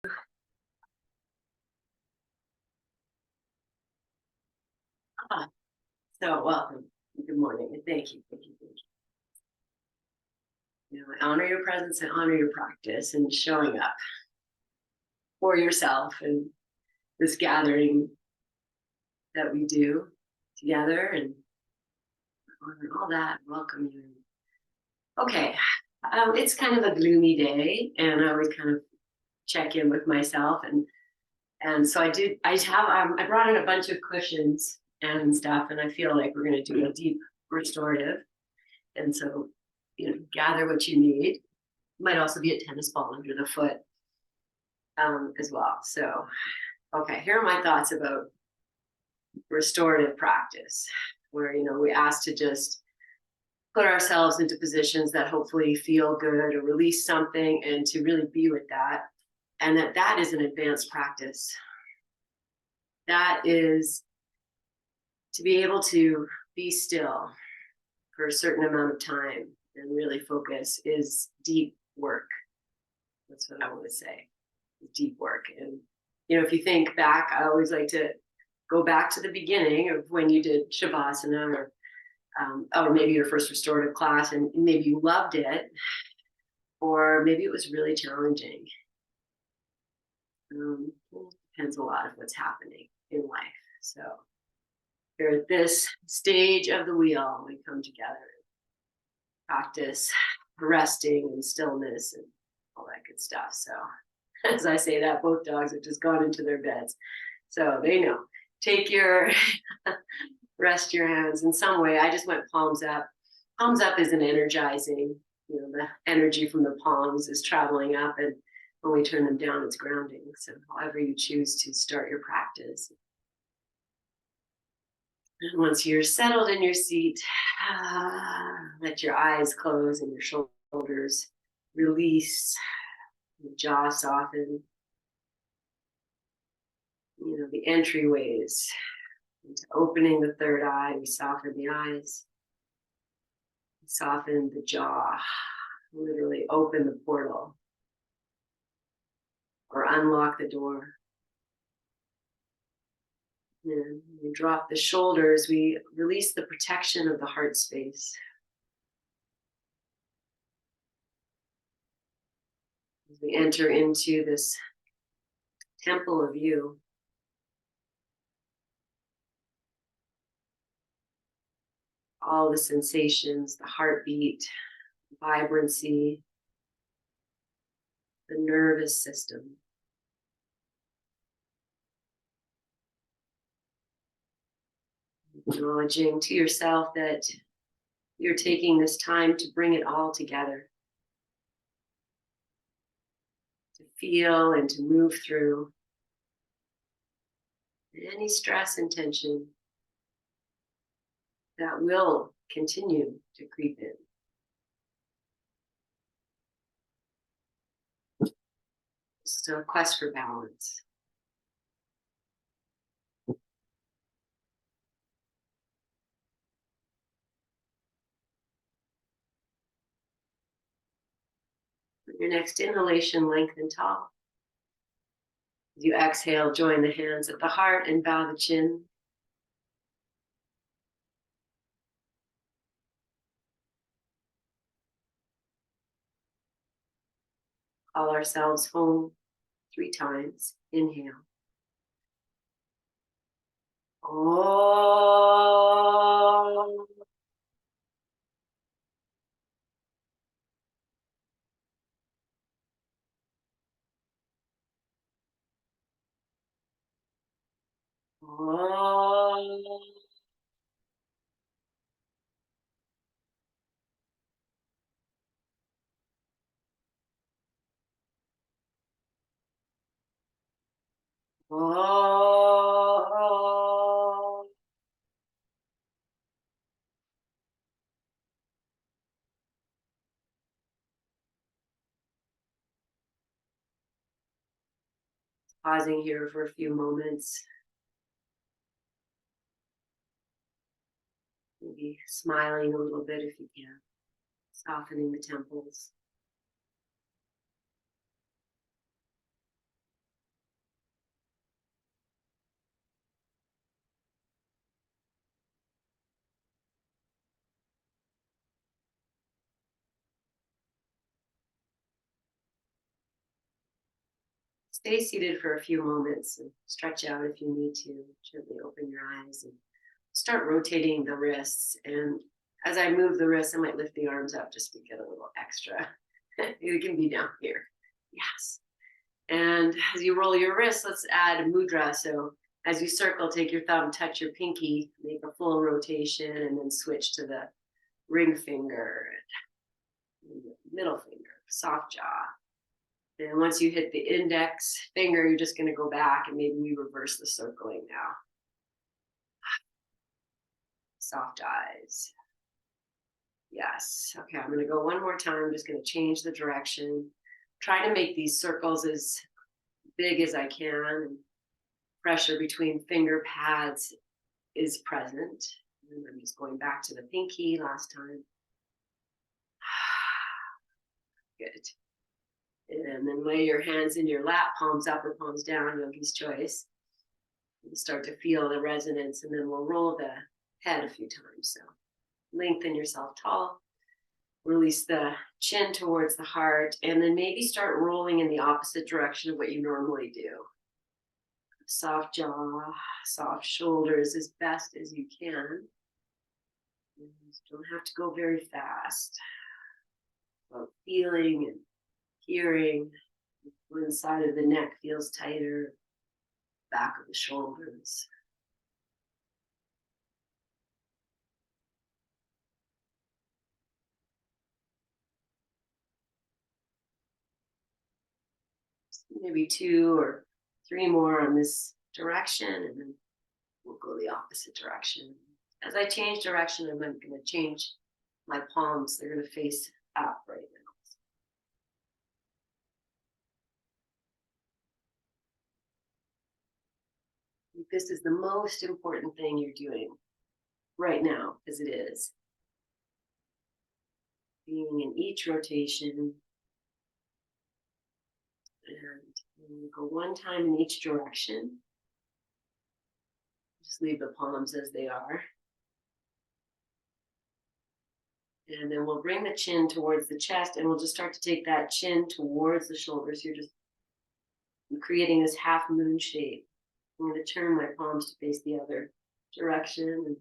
Ah, so welcome. Good morning, and thank you, thank you, thank you. I honor your presence, I honor your practice and showing up for yourself and this gathering that we do together and honor all that. Welcome you. Okay, it's kind of a gloomy day, and I always kind of check in with myself, and so I did. I brought in a bunch of cushions and stuff, and I feel like we're going to do a deep restorative. And so, gather what you need. Might also be a tennis ball under the foot as well. So, okay, here are my thoughts about restorative practice, where we ask to just put ourselves into positions that hopefully feel good or release something, and to really be with that, and that is an advanced practice. That is to be able to be still for a certain amount of time and really focus is deep work. That's what I want to say. Deep work. And if you think back, I always like to go back to the beginning of when you did Shavasana, or maybe your first restorative class, and maybe you loved it, or maybe it was really challenging. Depends a lot of what's happening in life. So here at this stage of the wheel, we come together and practice resting and stillness and all that good stuff. So as I say that, both dogs have just gone into their beds. So they know. Take your, rest your hands in some way. I just went palms up. Palms up is an energizing, the energy from the palms is traveling up, and when we turn them down, it's grounding. So however you choose to start your practice. And once you're settled in your seat, let your eyes close and your shoulders release, the jaw soften. The entryways into opening the third eye. We soften the eyes, we soften the jaw, literally open the portal or unlock the door. And we drop the shoulders, we release the protection of the heart space. As we enter into this temple of you, all the sensations, the heartbeat, vibrancy, the nervous system. Acknowledging to yourself that you're taking this time to bring it all together, to feel and to move through any stress and tension that will continue to creep in. Just a quest for balance. Your next inhalation, lengthen tall. As you exhale, join the hands at the heart and bow the chin. Call ourselves home 3 times. Inhale. Om. Om. Om. Pausing here for a few moments. Maybe smiling a little bit if you can. Softening the temples. Stay seated for a few moments and stretch out if you need to. Gently open your eyes and start rotating the wrists. And as I move the wrists, I might lift the arms up just to get a little extra. It can be down here. Yes. And as you roll your wrists, let's add mudra. So as you circle, take your thumb, touch your pinky, make a full rotation, and then switch to the ring finger, middle finger, soft jaw. And once you hit the index finger, you're just going to go back and maybe we reverse the circling now. Soft eyes. Yes. Okay, I'm going to go one more time. I'm just going to change the direction. Try to make these circles as big as I can. Pressure between finger pads is present. And I'm just going back to the pinky last time. Good. And then lay your hands in your lap, palms up or palms down, yogi's choice. And start to feel the resonance, and then we'll roll the head a few times. So lengthen yourself tall, release the chin towards the heart, and then maybe start rolling in the opposite direction of what you normally do. Soft jaw, soft shoulders as best as you can. You don't have to go very fast. About feeling and hearing. One side of the neck feels tighter, back of the shoulders. Maybe 2 or 3 more on this direction, and then we'll go the opposite direction. As I change direction, I'm going to change my palms. They're going to face up right now. This is the most important thing you're doing right now, as it is. Being in each rotation. And go one time in each direction. Just leave the palms as they are. And then we'll bring the chin towards the chest, and we'll just start to take that chin towards the shoulders. You're just creating this half moon shape. I'm going to turn my palms to face the other direction and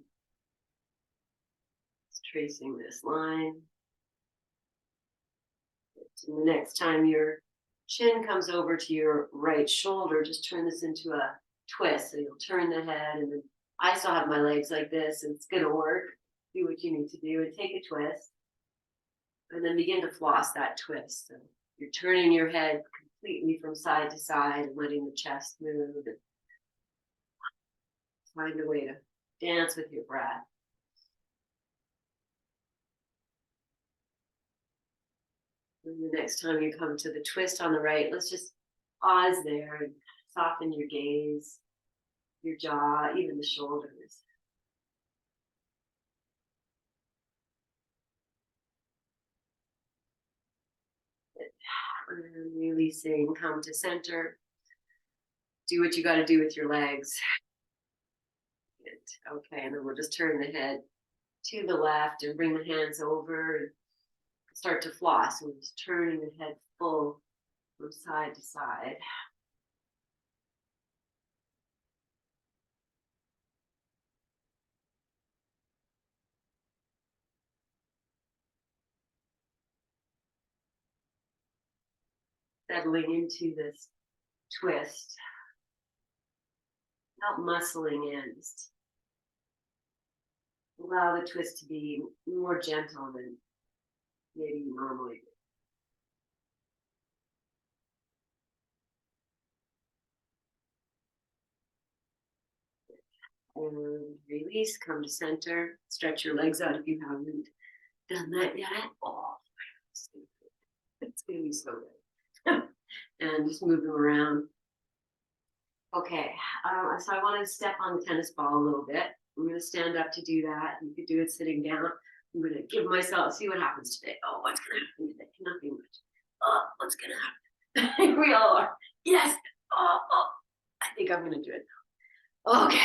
just tracing this line. And the next time your chin comes over to your right shoulder, just turn this into a twist. So you'll turn the head, and then I still have my legs like this, and it's going to work. Do what you need to do and take a twist. And then begin to floss that twist. So you're turning your head completely from side to side and letting the chest move. And find a way to dance with your breath. And the next time you come to the twist on the right, let's just pause there and soften your gaze, your jaw, even the shoulders. And releasing, come to center. Do what you got to do with your legs. Okay, and then we'll just turn the head to the left and bring the hands over and start to floss. We're just turning the head full from side to side. Settling into this twist. Not muscling in. Just allow the twist to be more gentle than maybe you normally do. And release, come to center. Stretch your legs out if you haven't done that yet. Oh, it's going to be so good. And just move them around. Okay, so I want to step on the tennis ball a little bit. I'm going to stand up to do that. You could do it sitting down. I'm going to give myself, see what happens today. Oh, what's going to happen today? Nothing much. Oh, what's going to happen? We all are. Yes. Oh, I think I'm going to do it. Okay.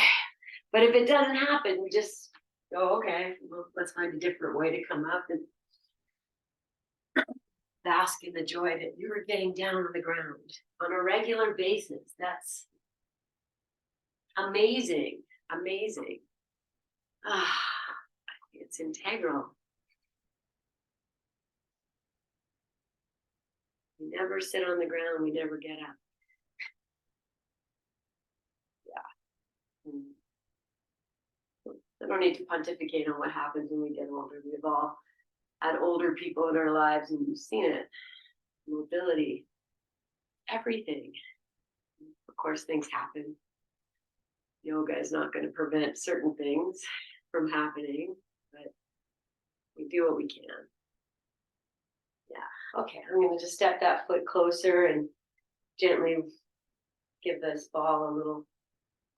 But if it doesn't happen, we just go, okay, well, let's find a different way to come up. And bask in the joy that you're getting down on the ground on a regular basis. That's amazing. Amazing. Ah, it's integral. We never sit on the ground, we never get up. Yeah. I don't need to pontificate on what happens when we get older. We've all had older people in our lives and you've seen it. Mobility, everything. Of course, things happen. Yoga is not going to prevent certain things from happening, but we do what we can. Yeah. Okay, I'm going to just step that foot closer and gently give this ball a little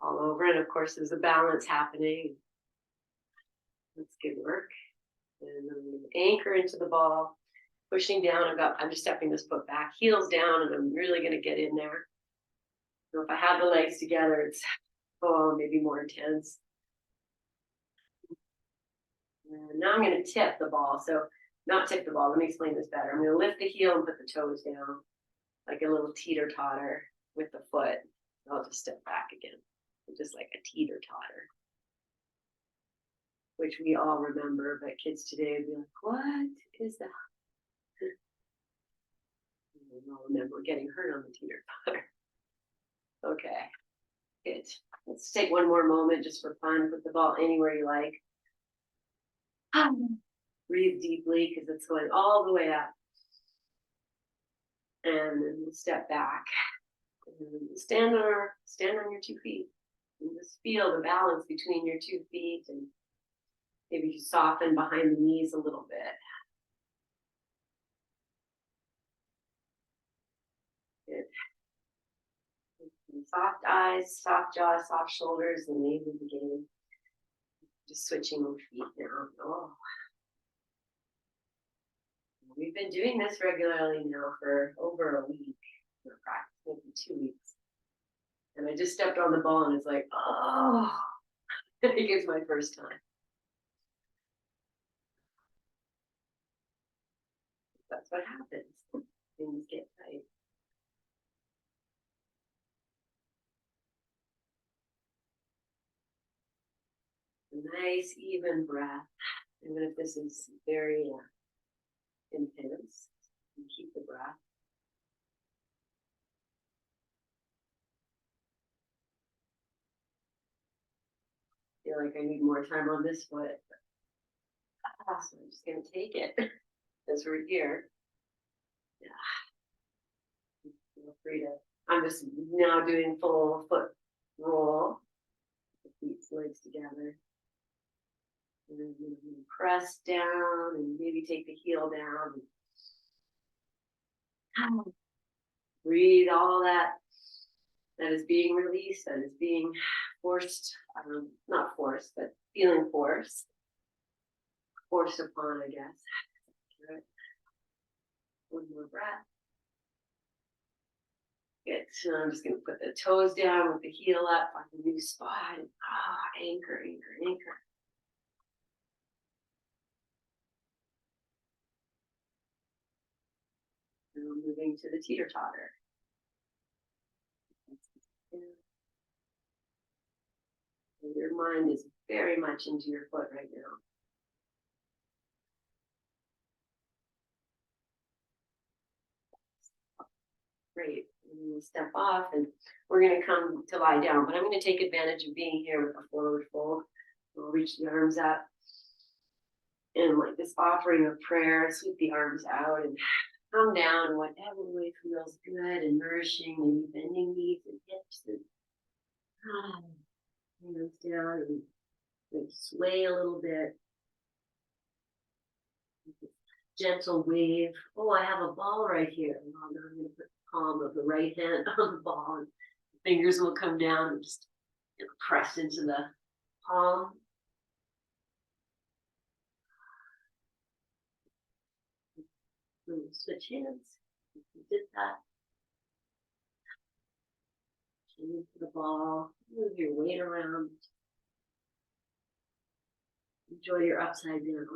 all over. And of course, there's a balance happening. That's good work. And I'm going to anchor into the ball, pushing down. I'm just stepping this foot back, heels down, and I'm really going to get in there. So if I have the legs together, it's maybe more intense. And now I'm going to tip the ball. So not tip the ball. Let me explain this better. I'm going to lift the heel and put the toes down like a little teeter-totter with the foot. I'll just step back again, just like a teeter-totter, which we all remember, but kids today would be like, what is that? We all remember getting hurt on the teeter-totter. Okay, good. Let's take one more moment just for fun. Put the ball anywhere you like. Breathe deeply because it's going all the way up. And then we'll step back. And stand on your 2 feet. And just feel the balance between your 2 feet, and maybe you soften behind the knees a little bit. Good. Soft eyes, soft jaw, soft shoulders, and maybe again. Just switching the feet now. Oh. We've been doing this regularly now for over a week. Maybe 2 weeks. And I just stepped on the ball and it's like, oh, I think it's my first time. That's what happens. Things get tight. A nice, even breath. Even if this is very intense, you keep the breath. I feel like I need more time on this foot. So I'm just going to take it as we're here. Yeah. Feel free to. I'm just now doing full foot roll. The feet, legs together. And then press down and maybe take the heel down. Breathe all that is being released, that is being forced, not forced, but feeling forced upon, I guess. Good. One more breath. Good. So I'm just going to put the toes down with the heel up, find a new spot. And, anchor, anchor, anchor. And we're moving to the teeter-totter. And your mind is very much into your foot right now. Great. And we'll step off and we're going to come to lie down, but I'm going to take advantage of being here with a forward fold. We'll reach the arms up and like this offering of prayer, sweep the arms out and come down whatever way feels good and nourishing, and bending knees and hips and hands down and sway a little bit. Gentle wave. Oh, I have a ball right here. Well, now I'm going to put the palm of the right hand on the ball, and the fingers will come down and just press into the palm. And we'll switch hands. We did that. Move to the ball. Move your weight around. Enjoy your upside down.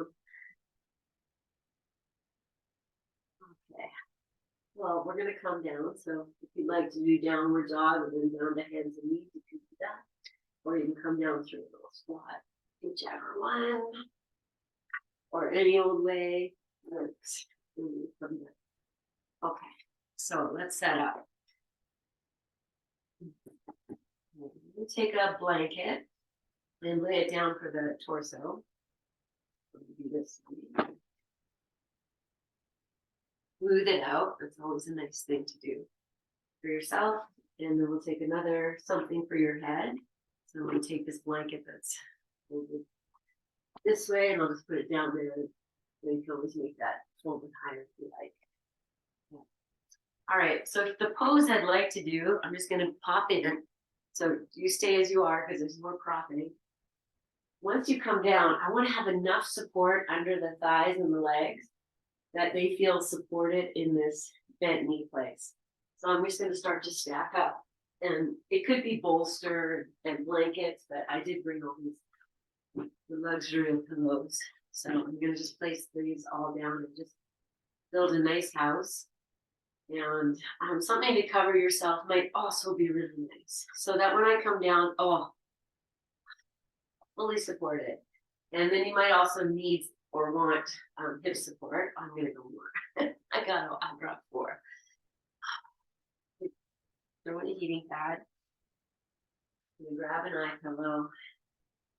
Okay. Well, we're gonna come down, so if you'd like to do downward dog and then down to hands and knees, you can do that. Or you can come down through a little squat, whichever one, or any old way works. Okay, so let's set up. We'll take a blanket and lay it down for the torso. Do this. Smooth it out. That's always a nice thing to do for yourself. And then we'll take another something for your head. So I'm going to take this blanket that's this way, and I'll just put it down there. And you can always make that folded higher if you like. Yeah. All right, so the pose I'd like to do, I'm just going to pop in. So you stay as you are because there's more propping. Once you come down, I want to have enough support under the thighs and the legs that they feel supported in this bent knee place. So I'm just going to start to stack up. And it could be bolster and blankets, but I did bring all these the luxury of pillows. So I'm going to just place these all down and just build a nice house. And something to cover yourself might also be really nice. So that when I come down, fully supported. And then you might also need or want hip support. I'm going to go more. I brought 4. Throw in a heating pad. You grab an eye pillow.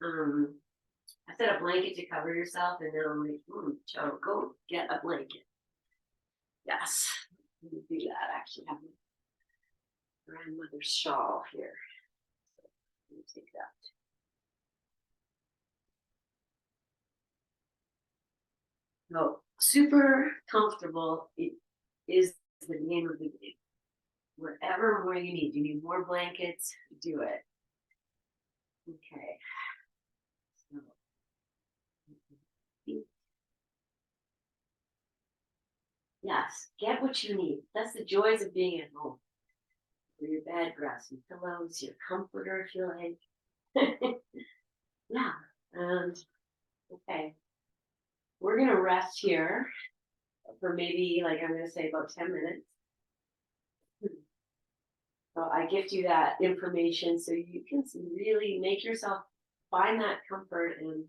I said a blanket to cover yourself, and then I'm like, Joe, go get a blanket. Yes, let me do that. Actually, I have my grandmother's shawl here. So let me take that. No, super comfortable is the name of the game. Wherever more you need more blankets, do it. Okay. So, yes, get what you need. That's the joys of being at home. For your bed, grab some pillows, your comforter if you like. Yeah, and okay. We're gonna rest here for maybe I'm gonna say about 10 minutes. So I gift you that information so you can really make yourself find that comfort and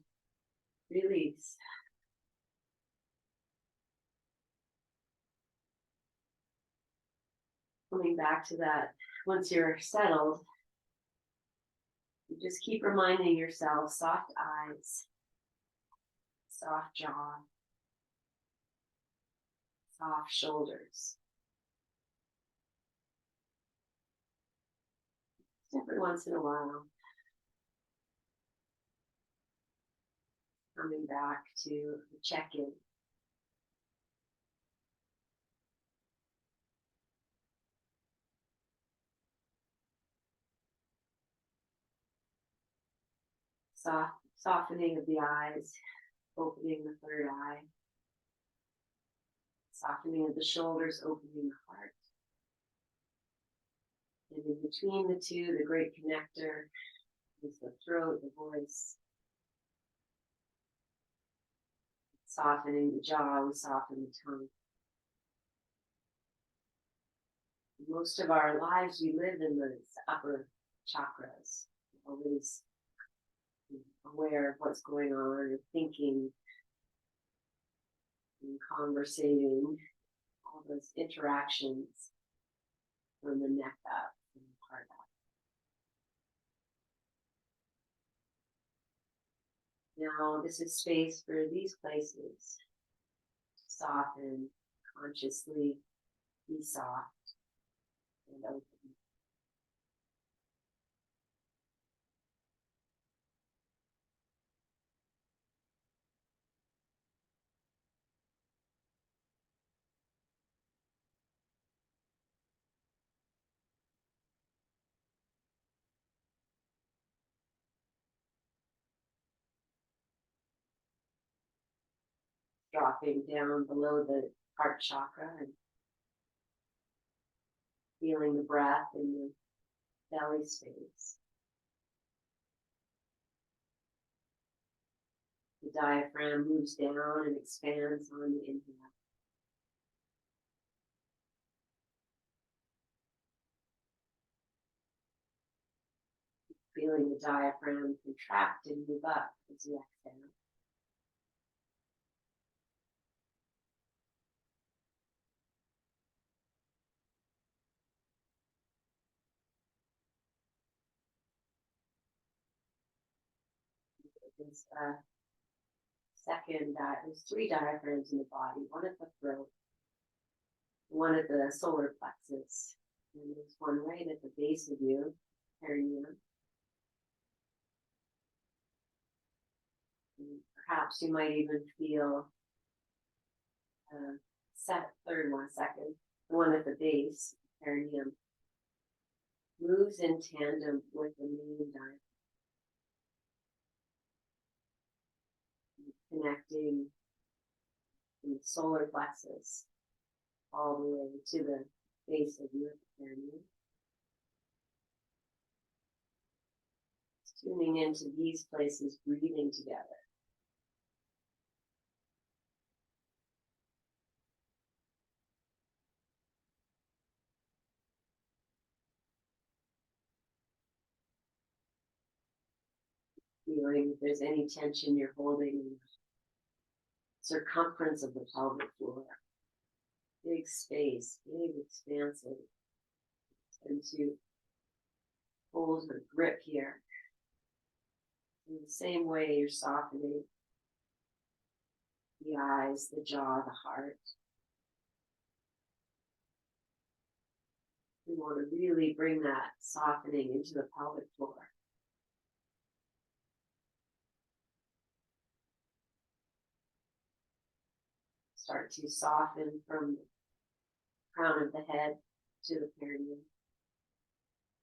release. Coming back to that, once you're settled, you just keep reminding yourself, soft eyes, soft jaw, soft shoulders. Every once in a while, coming back to the check-in. Softening of the eyes, opening the third eye, softening of the shoulders, opening the heart. And in between the two, the great connector is the throat, the voice. Softening the jaw, we soften the tongue. Most of our lives, we live in the upper chakras, always aware of what's going on, and thinking, and conversating, all those interactions from the neck up and the heart up. Now, this is space for these places to soften, consciously be soft and open. Dropping down below the heart chakra and feeling the breath in the belly space. The diaphragm moves down and expands on the inhale. feeling the diaphragm contract and move up as you exhale. There's there's three diaphragms in the body, one at the throat, one at the solar plexus, and there's one right at the base of you, perineum. And perhaps you might even feel second, the one at the base, perineum, moves in tandem with the main diaphragm, connecting from the solar plexus all the way to the base of your perineum. Tuning into these places, breathing together. Feeling if there's any tension you're holding in the circumference of the pelvic floor. Big space, big expansive. And to hold or grip here. In the same way you're softening the eyes, the jaw, the heart. We want to really bring that softening into the pelvic floor. Start to soften from the crown of the head to the perineum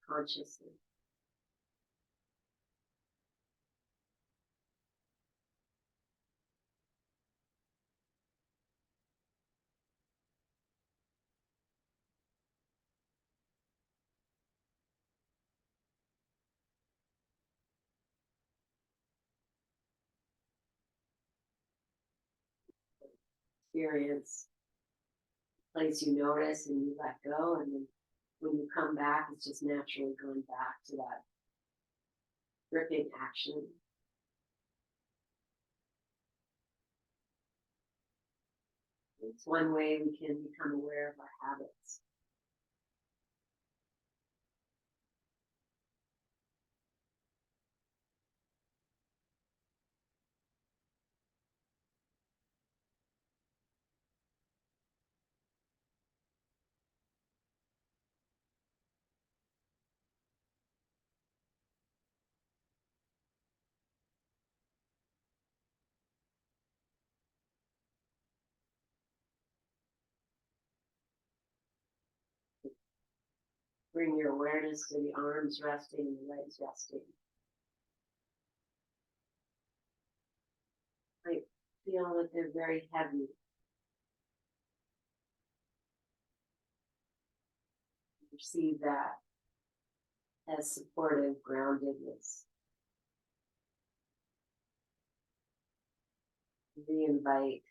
consciously. Experience place you notice and you let go, and then when you come back, it's just naturally going back to that gripping action. It's one way we can become aware of our habits. Bring your awareness to the arms resting and the legs resting. I feel that they're very heavy. Perceive that as supportive groundedness. Re-invite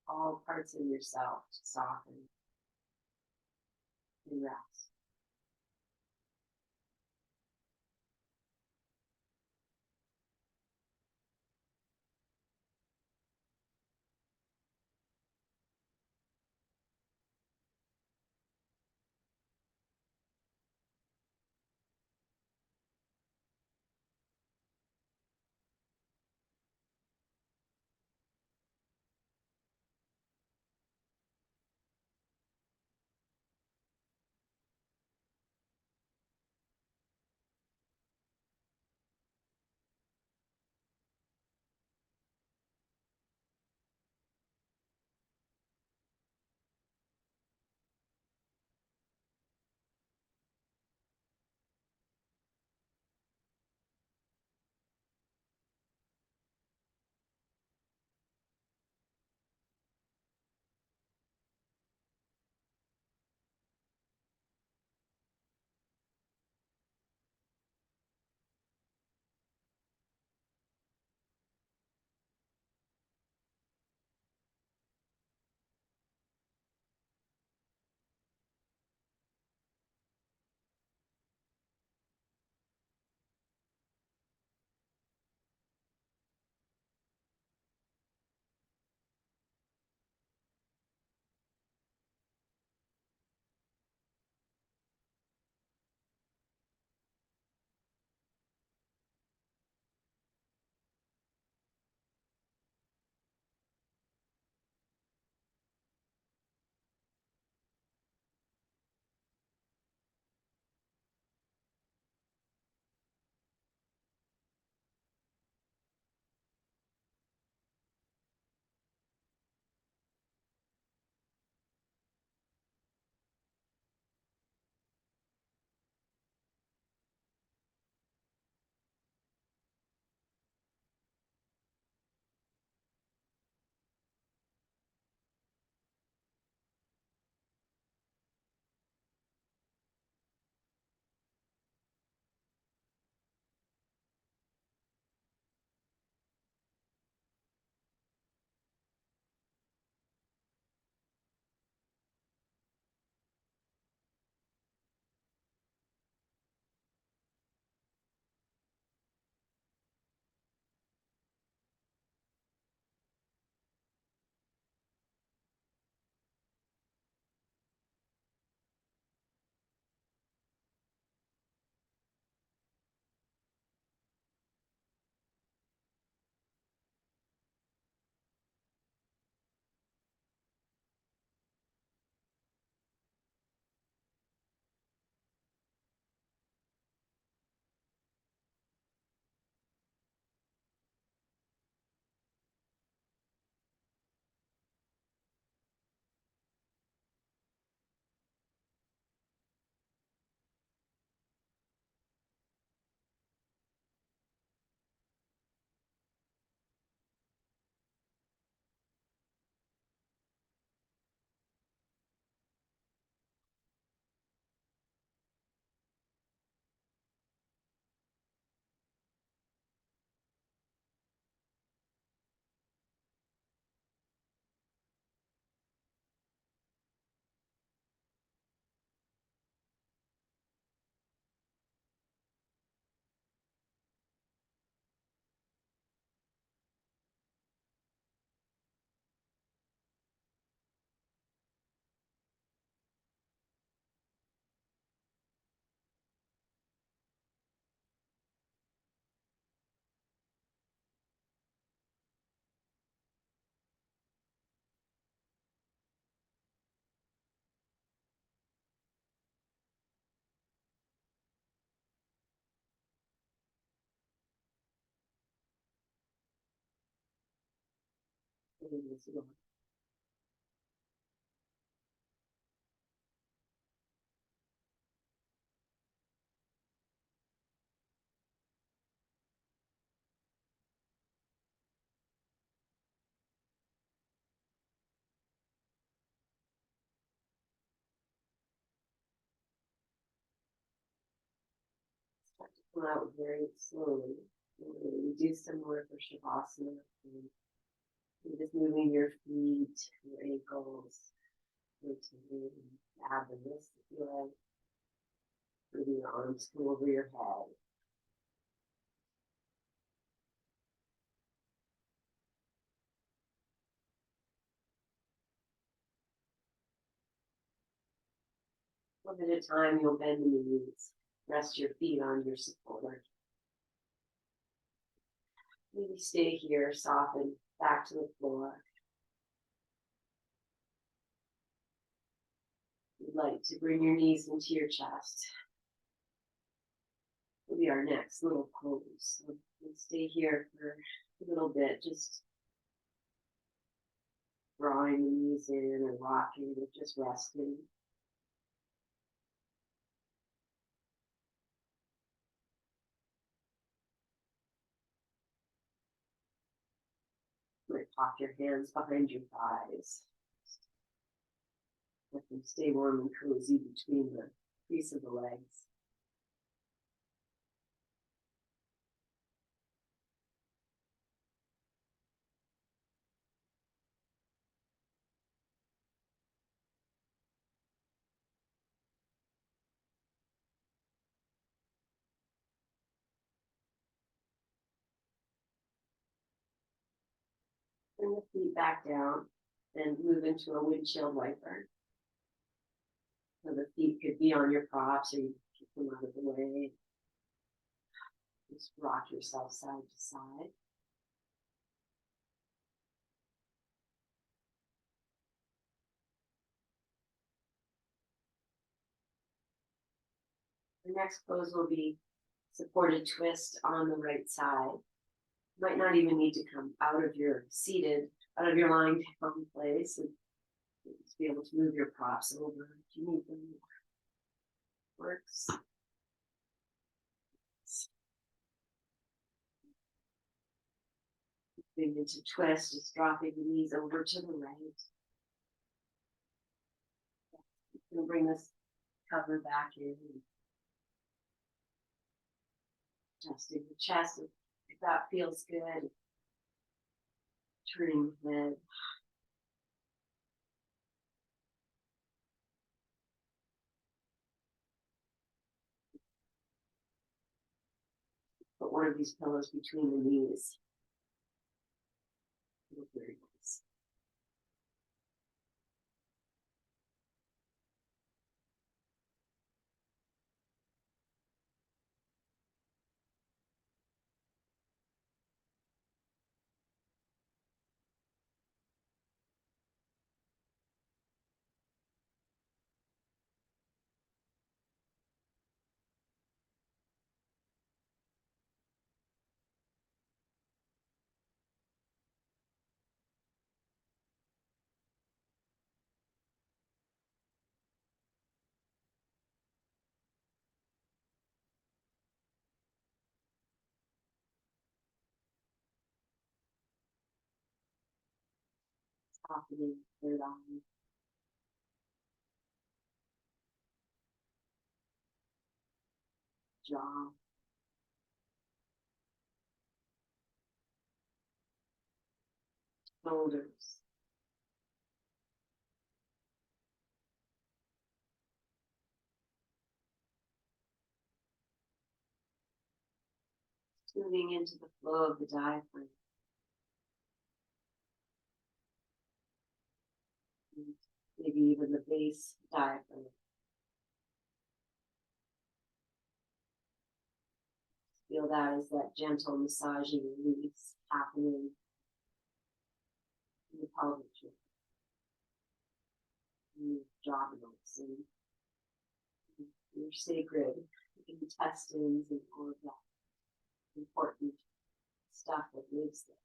all parts of yourself to soften and rest. in as well. Start to come out very slowly. We do some more for Shavasana. You're just moving your feet, your ankles, rotating the abdomen if you like. Moving your arms come over your head. One at a time, you'll bend the knees. Rest your feet on your support. Maybe stay here, soften back to the floor. You'd like to bring your knees into your chest. Will be our next little pose. So we'll stay here for a little bit, just drawing the knees in or rocking, or just resting. You might pop your hands behind your thighs. Let them stay warm and cozy between the crease of the legs. Bring the feet back down and move into a windshield wiper. So the feet could be on your props or you keep them out of the way. Just rock yourself side to side. The next pose will be supported twist on the right side. You might not even need to come out of your lying down place, and just be able to move your props over if you need them. Works. Moving into twist, just dropping the knees over to the right. I'm going to bring this cover back in. Adjusting the chest if that feels good. Turning the head. Put one of these pillows between the knees. Very nice. Softening the third eye. Jaw. Shoulders. Tuning into the flow of the diaphragm. And maybe even the base diaphragm. Feel that as that gentle massaging release happening in the pelvic floor, in your jaw notes, and your sacred intestines and all of that important stuff that lives there.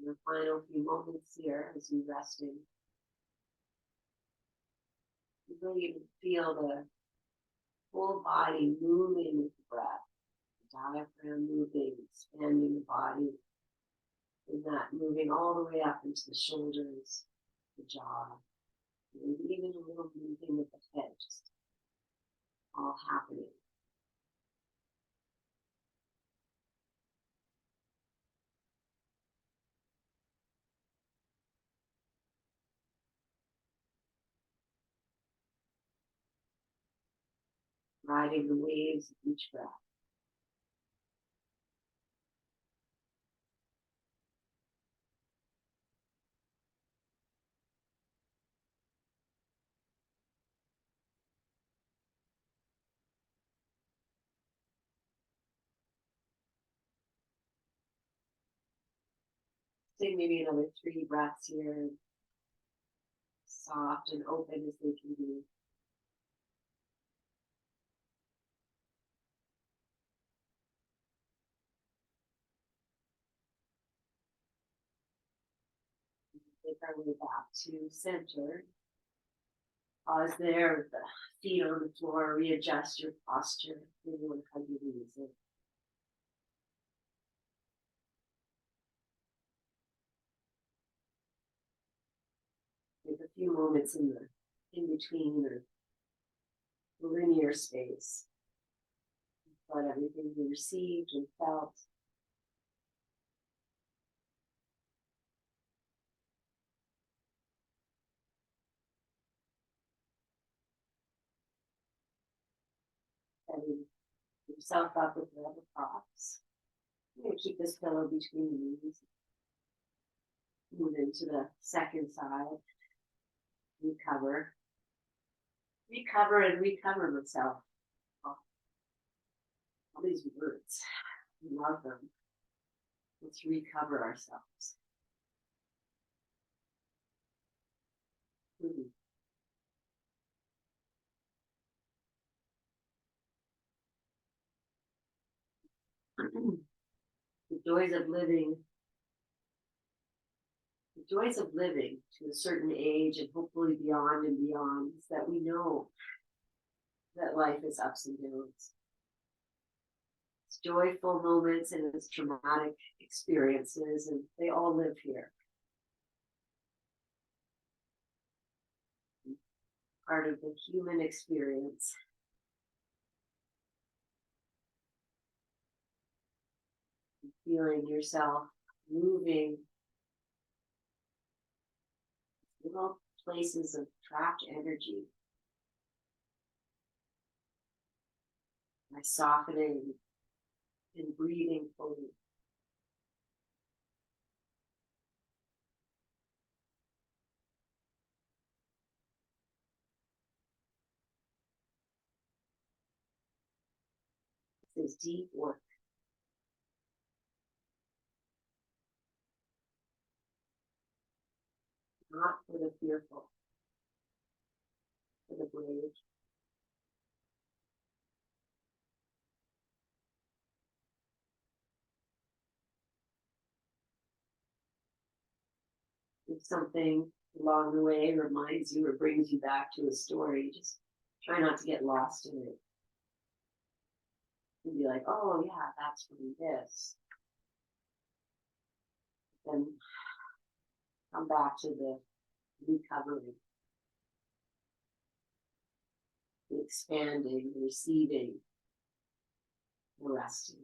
the final few moments here as you're resting. You really even feel the whole body moving with the breath, the diaphragm moving, expanding the body, and that moving all the way up into the shoulders, the jaw, and even a little moving with the head, just all happening. Riding the waves of each breath. Take maybe another 3 breaths here, soft and open as they can be. Take our way back to center. Pause there with the feet on the floor, readjust your posture. Maybe you want to hug your knees in. Take a few moments in the in between or linear space. Let everything be received and felt. Setting yourself up with whatever props. You're going to keep this pillow between your knees. Move into the second side. Recover. Recover and recover myself. All these words. We love them. Let's recover ourselves. The joys of living. The joys of living to a certain age and hopefully beyond and beyond is that we know that life is ups and downs. It's joyful moments and it's traumatic experiences, and they all live here. Part of the human experience. Feeling yourself moving little places of trapped energy by softening and breathing fully. This is deep work. Not for the fearful, for the brave. If something along the way reminds you or brings you back to a story, just try not to get lost in it. And be like, oh yeah, that's from this. Then come back to the recovery, the expanding, the receiving, the resting.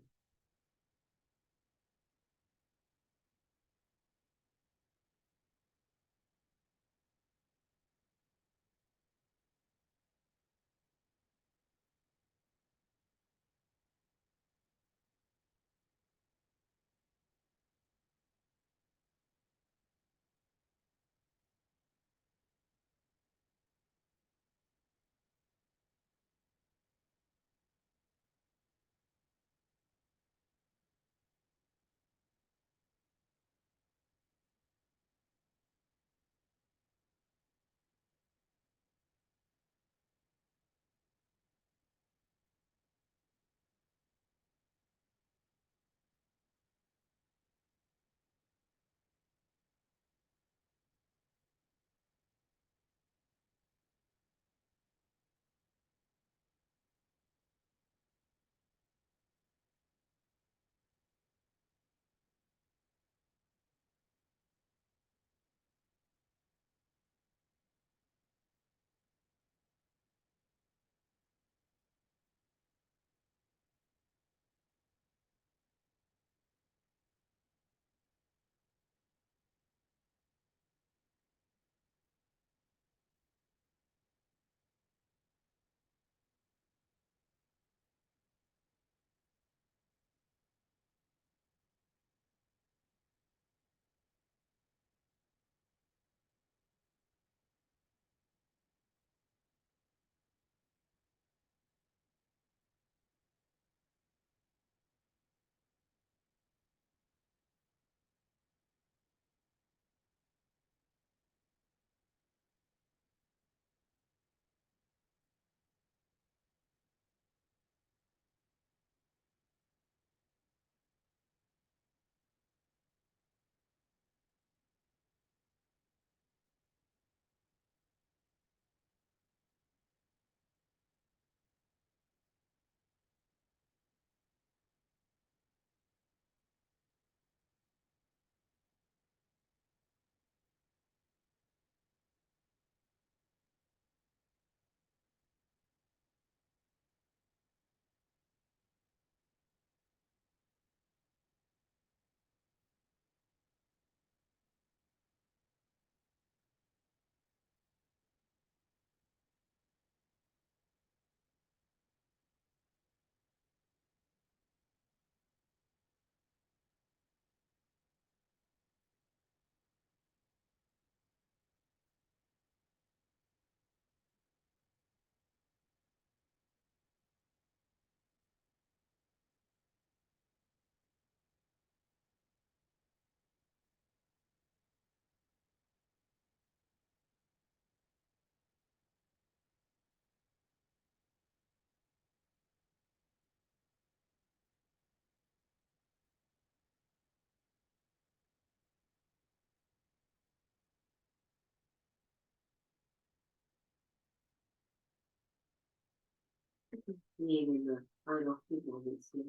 Being in the final few moments here,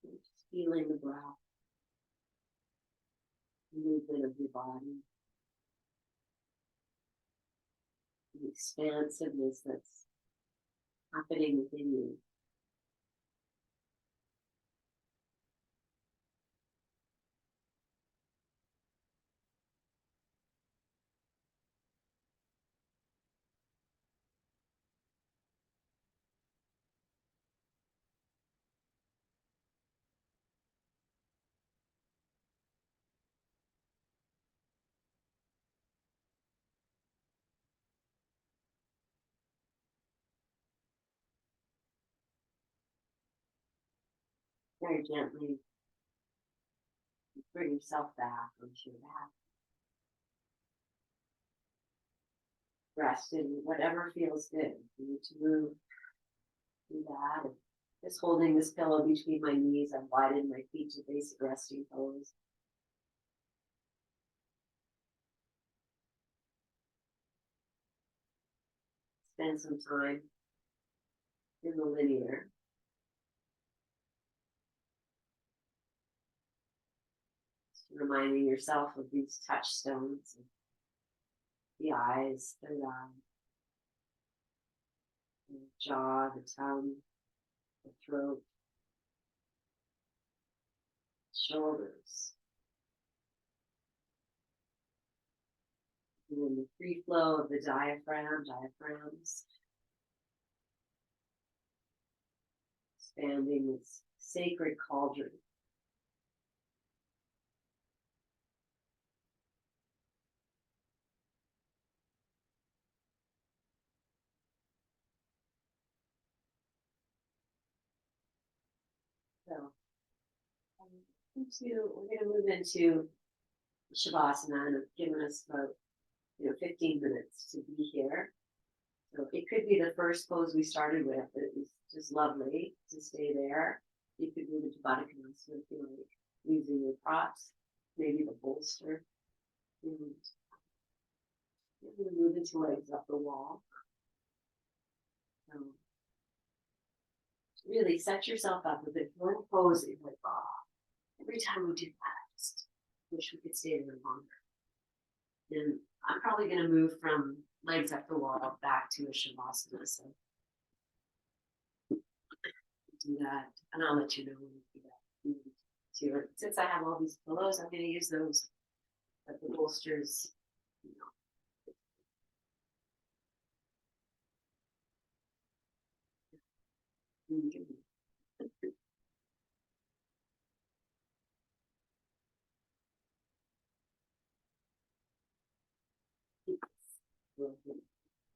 just feeling the breath, the movement of your body, the expansiveness that's happening within you. Very gently bring yourself back onto your back. Rest in whatever feels good. You need to move, do that. And just holding this pillow between my knees, I've widened my feet to basic resting pose. Spend some time in the linear. Just reminding yourself of these touchstones, the eyes, third eye, the jaw, the tongue, the throat, shoulders. And then the free flow of the diaphragms, expanding this sacred cauldron. So we're going to move into Shavasana, and I've given us about 15 minutes to be here. So it could be the first pose we started with. It was just lovely to stay there. You could move into Baddha Konasana if you like, using your props, maybe the bolster. And you're going to move into legs up the wall. So really set yourself up with it. One pose, it's like, oh, every time we do that, I just wish we could stay there longer. And I'm probably going to move from legs up the wall back to a Shavasana. So do that, and I'll let you know when we do that. Since I have all these pillows, I'm going to use those, but the bolsters,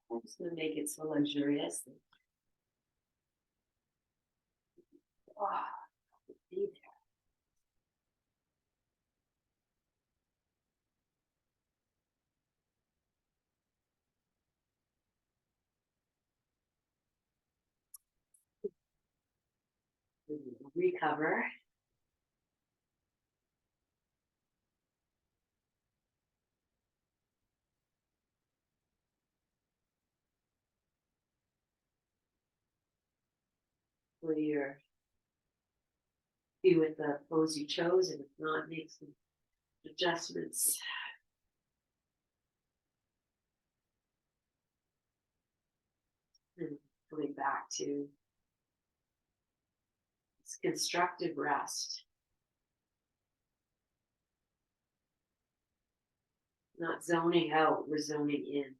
I'm just going to make it so luxurious. Oh, be there. Recover. Where you're be with the pose you chose, and if not, make some adjustments. And going back to this constructive rest. Not zoning out, we're zoning in.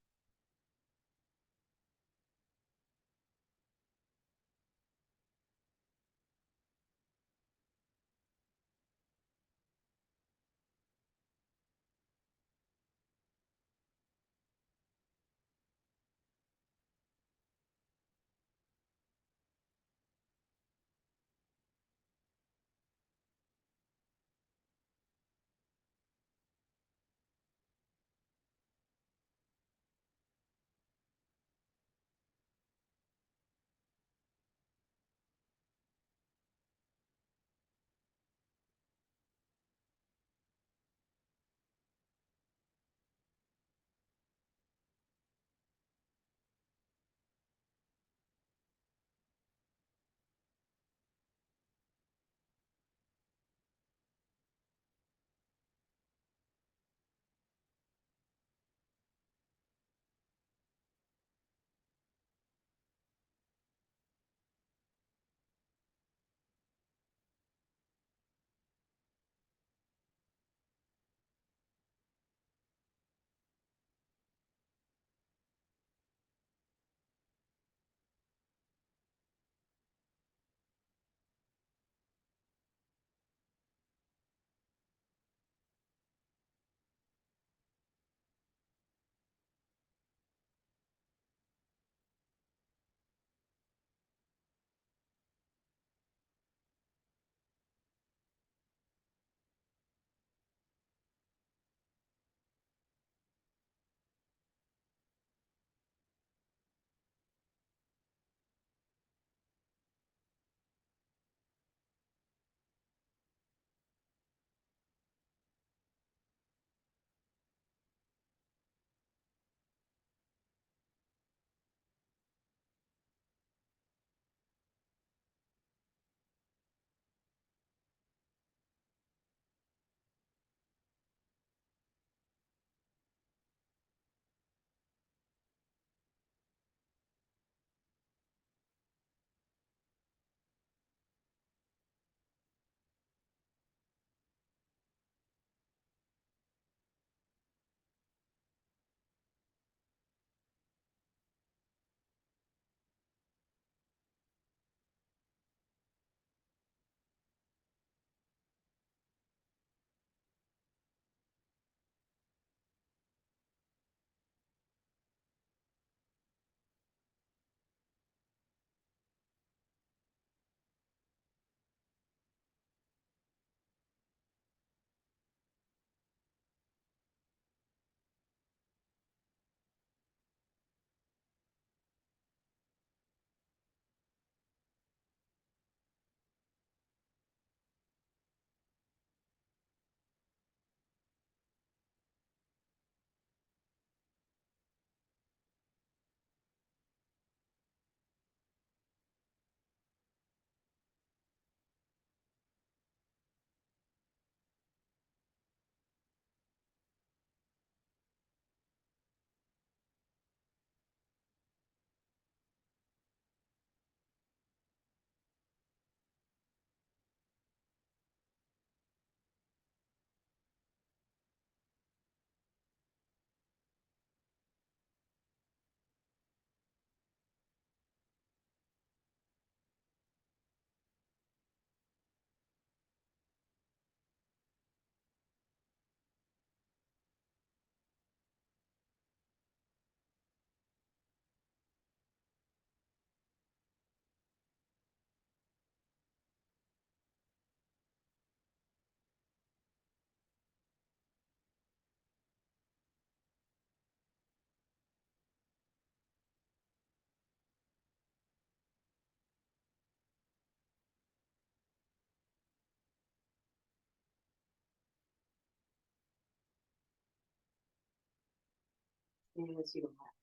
And as you have,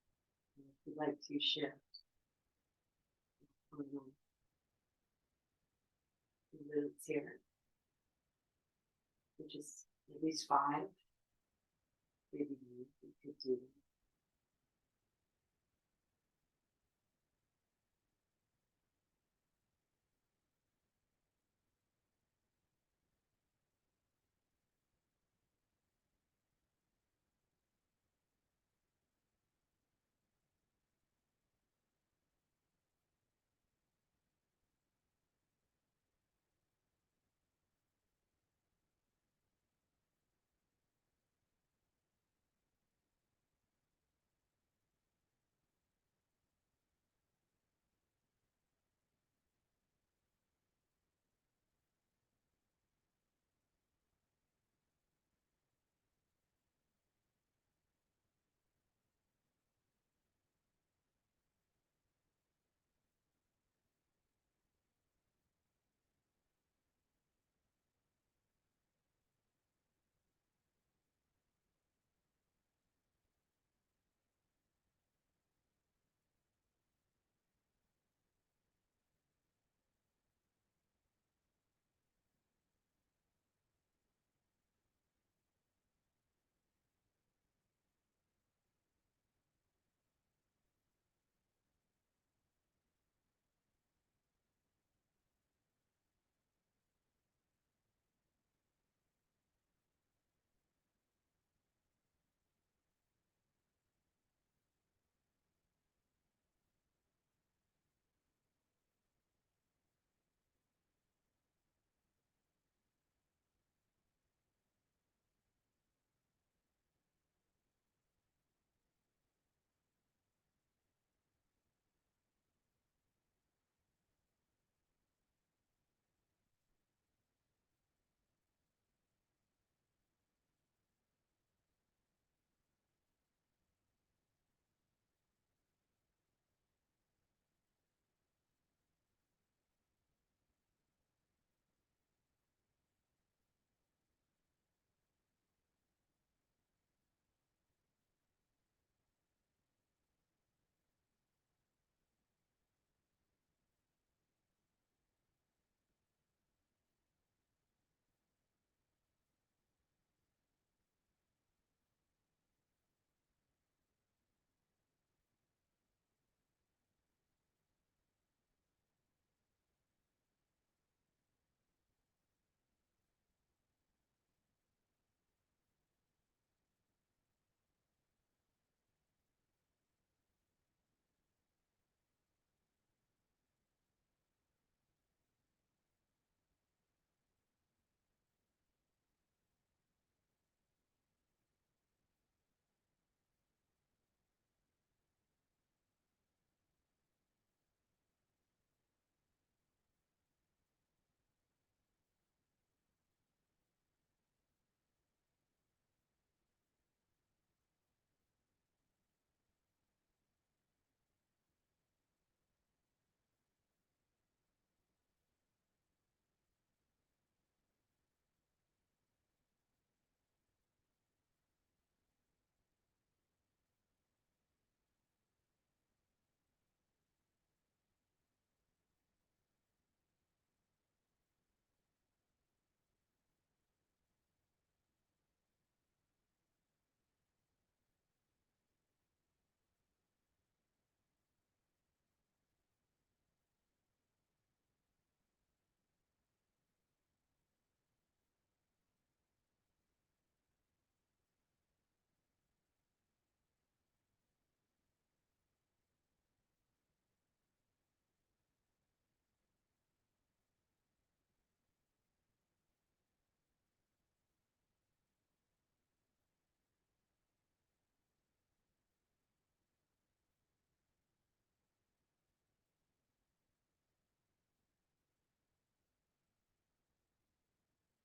if you'd like to shift the roots here, which is at least 5, maybe you could do.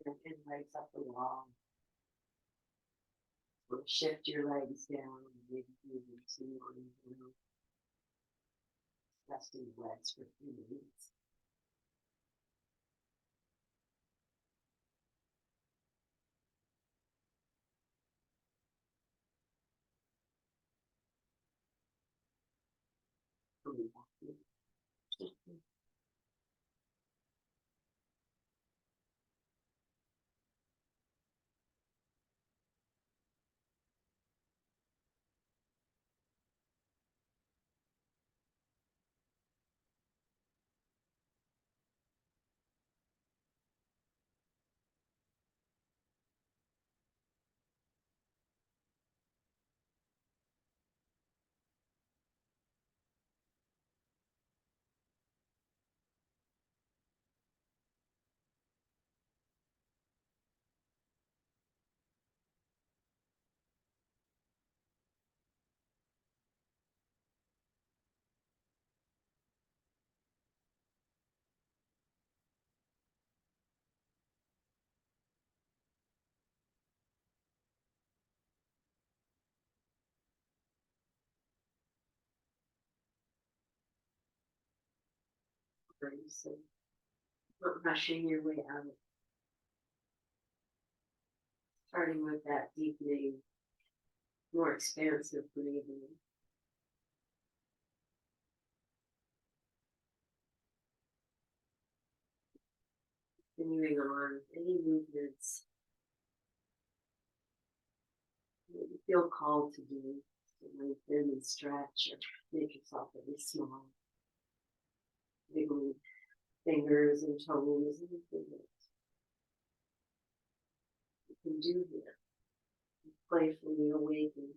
And legs up the wall. Or shift your legs down, maybe into resting legs for a few minutes. So not rushing your way out. Starting with that deepening, more expansive breathing. Continuing on any movements that you feel called to do, to lengthen and stretch or make yourself really small. Wiggling fingers and toes, anything that you can do here. Playfully awaken.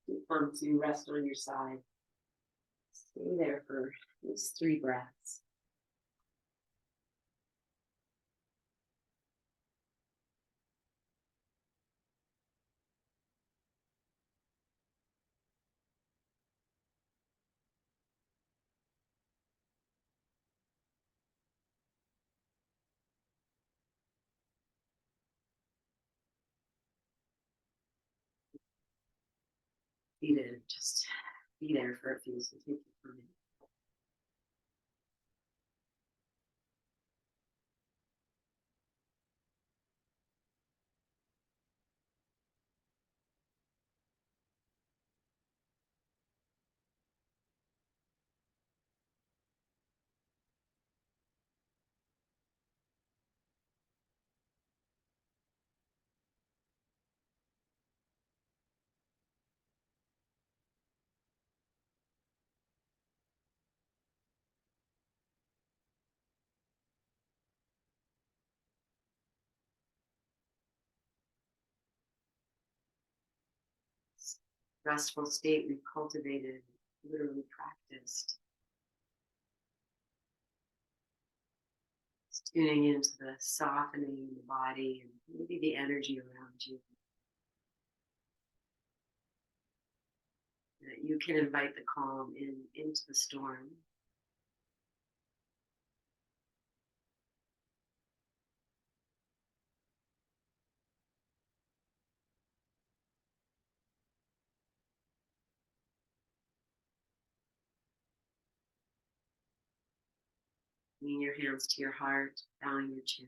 Keep on to rest on your side. Stay there for at least 3 breaths. Just be there for a few, so take your time. Restful state we've cultivated, literally practiced. Just tuning into the softening in the body and maybe the energy around you. That you can invite the calm into the storm. Bringing your hands to your heart, bowing your chin.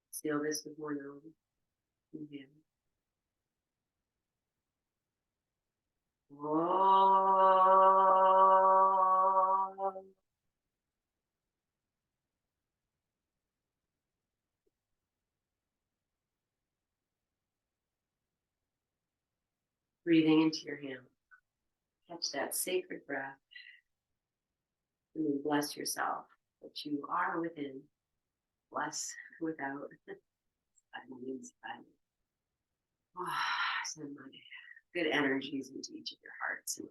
Seal this with more knowing. Inhale. Oh. Breathing into your hand. Catch that sacred breath. And then bless yourself that you are within. Bless without. That means send my good energies into each of your hearts and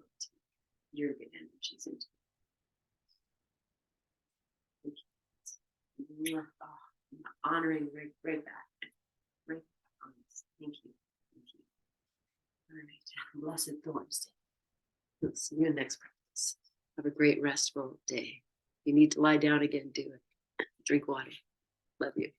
your good energies into honoring right back. Right back on this. Thank you. Thank you. All right. Blessed Thursday. We'll see you in the next practice. Have a great restful day. If you need to lie down again, do it. Drink water. Love you.